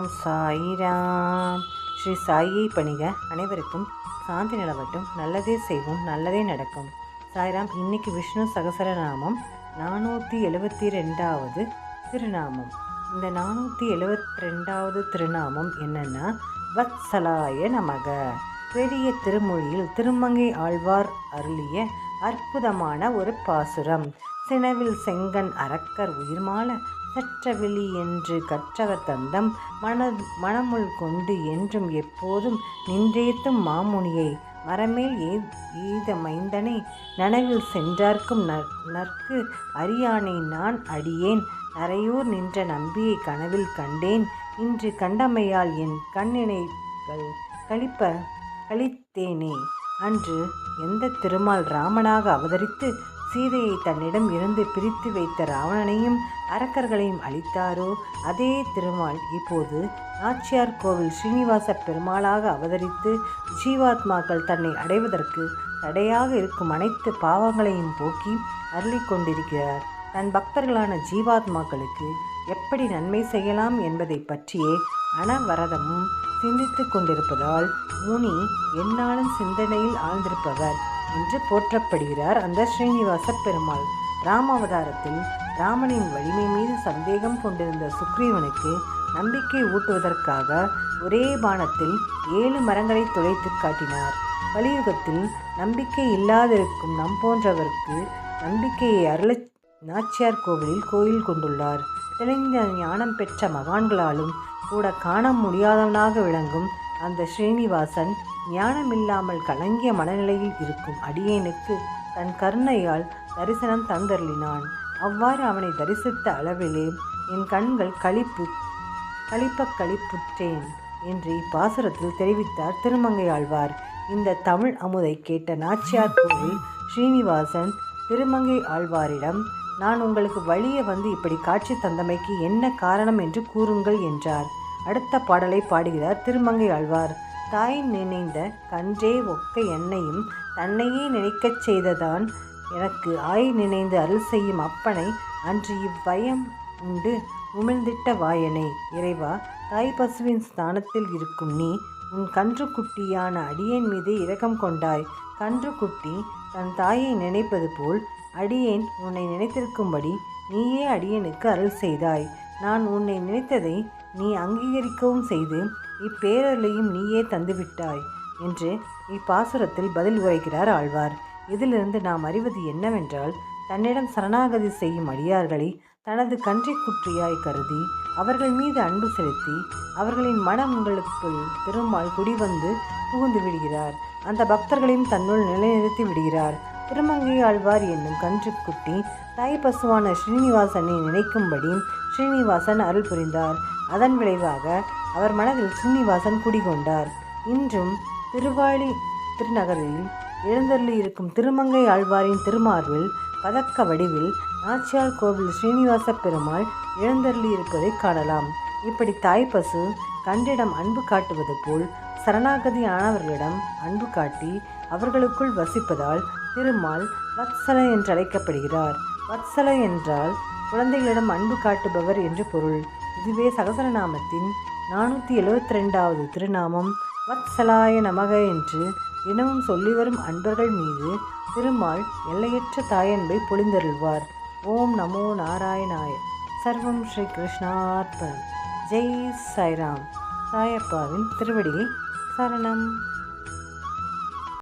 ஓம் சாயிராம். ஸ்ரீ சாயியை பணிக. அனைவருக்கும் சாந்தி நிலவட்டும். நல்லதே செய்வோம், நல்லதே நடக்கும். சாய்ராம். இன்னைக்கு விஷ்ணு சகசரநாமம் 472வது திருநாமம். இந்த 472வது திருநாமம் என்னன்னா, வத்சலாய நமக. பெரிய திருமொழியில் திருமங்கை ஆழ்வார் அருளிய அற்புதமான ஒரு பாசுரம். சினவில் செங்கன் அரக்கர் உயிர்மாள சற்றவெளி என்று கற்றவர் தந்தம் மனமுள் கொண்டு என்றும் எப்போதும் நின்றேத்தும் மாமுனியை மரமேல் எய்த மைந்தனை நனவில் சென்றார்க்கும் நற்கு அறியானை நான் அடியேன் நரையூர் நின்ற நம்பியை கனவில் கண்டேன் இன்று கண்டமையால் என் கண்ணினைகள் கழித்தேனே. அன்று எந்த திருமால் ராமனாக அவதரித்து சீதையை தன்னிடம் இருந்து பிரித்து வைத்த ராவணனையும் அரக்கர்களையும் அழித்தாரோ, அதே திருமால் இப்போது நாச்சியார் கோவில் ஸ்ரீனிவாச பெருமாளாக அவதரித்து ஜீவாத்மாக்கள் தன்னை அடைவதற்கு தடையாக இருக்கும் அனைத்து பாவங்களையும் போக்கி அருளி கொண்டிருக்கிறார். தன் பக்தர்களான ஜீவாத்மாக்களுக்கு எப்படி நன்மை செய்யலாம் என்பதை பற்றியே அனவரதமும் சிந்தித்து கொண்டிருப்பதால் முனி எந்நாளும் சிந்தனையில் ஆழ்ந்திருப்பவர் என்று போற்றப்படுகிறார் அந்த ஸ்ரீனிவாச பெருமாள். ராமாவதாரத்தில் ராமனின் வலிமை மீது சந்தேகம் கொண்டிருந்த சுக்ரீவனுக்கு நம்பிக்கை ஊட்டுவதற்காக ஒரே பாணத்தில் 7 மரங்களை துளைத்து காட்டினார். கலியுகத்தில் நம்பிக்கை இல்லாதிருக்கும் நம் போன்றவருக்கு நம்பிக்கையை அருள நாச்சியார் கோவிலில் கோயில் கொண்டுள்ளார். தெளிந்த ஞானம் பெற்ற மகான்களாலும் கூட காண முடியாதவனாக விளங்கும் அந்த ஸ்ரீனிவாசன் ஞானமில்லாமல் கலங்கிய மனநிலையில் இருக்கும் அடியேனுக்கு தன் கருணையால் தரிசனம் தந்தருளினான். அவ்வாறு அவனை தரிசித்த அளவிலே என் கண்கள் களிப்புற்றேன் என்று இப்பாசுரத்தில் தெரிவித்தார் திருமங்கை ஆழ்வார். இந்த தமிழ் அமுதை கேட்ட நாச்சியார் கோவில் ஸ்ரீனிவாசன் திருமங்கை ஆழ்வாரிடம், நான் உங்களுக்கு வழியே வந்து இப்படி காட்சி தந்தமைக்கு என்ன காரணம் என்று கூறுங்கள் என்றார். அடுத்த பாடலை பாடுகிறார் திருமங்கை ஆழ்வார். தாய் நினைந்த கன்றே ஒக்க என்னையும் தன்னையே நினைக்கச் செய்ததான் எனக்கு ஆய் நினைந்து அருள் செய்யும் அப்பனை அன்று இவ்வயம் உண்டு உமிழ்ந்திட்ட வாயனை. இறைவா, தாய் பசுவின் ஸ்தானத்தில் இருக்கும் நீ உன் கன்றுக்குட்டியான அடியேன் மீது இரக்கம் கொண்டாய். கன்றுக்குட்டி தன் தாயை நினைப்பது போல் அடியேன் உன்னை நினைத்திருக்கும்படி நீயே அடியேனுக்கு அருள் செய்தாய். நான் உன்னை நினைத்ததை நீ அங்கீகரிக்கவும் செய்து இப்பேரலையும் நீயே தந்துவிட்டாய் என்று இப்பாசுரத்தில் பதில் உரைக்கிறார் ஆழ்வார். இதிலிருந்து நாம் அறிவது என்னவென்றால், தன்னிடம் சரணாகதி செய்யும் அடியார்களை தனது கன்றிக்குற்றியாய் கருதி அவர்கள் மீது அன்பு செலுத்தி அவர்களின் மனங்களுக்குள் திருமால் குடிவந்து புகுந்து விடுகிறார். அந்த பக்தர்களையும் தன்னுள் நிலைநிறுத்தி விடுகிறார். திருமங்கை ஆழ்வார் என்னும் கன்றுக்குட்டி தாய் பசுவான ஸ்ரீனிவாசனை நினைக்கும்படி ஸ்ரீனிவாசன் அருள் புரிந்தார். அதன் விளைவாக அவர் மனதில் ஸ்ரீனிவாசன் குடிகொண்டார். இன்றும் திருவாளி திருநகரில் எழுந்தருளி இருக்கும் திருமங்கை ஆழ்வாரின் திருமார்பில் பதக்க வடிவில் நாச்சியார் கோவில் ஸ்ரீனிவாச பெருமாள் எழுந்தருளி இருப்பதை காணலாம். இப்படி தாய் பசு கன்றிடம் அன்பு காட்டுவது போல் சரணாகதி ஆனவர்களிடம் அன்பு காட்டி அவர்களுக்குள் வசிப்பதால் திருமால் வத்சல என்று அழைக்கப்படுகிறார். வத்சல என்றால் குழந்தைகளிடம் அன்பு காட்டுபவர் என்று பொருள். இதுவே சகசரநாமத்தின் 472வது திருநாமம். வத்சலாய நமக என்று தினமும் சொல்லி வரும் அன்பர்கள் மீது திருமால் எல்லையற்ற தாயன்பை பொழிந்தருள்வார். ஓம் நமோ நாராயணாய. சர்வம் ஸ்ரீ கிருஷ்ணார்ப்பணம். ஜெய் சாய்ராம். சாயப்பாவின் திருவடியை சரணம்.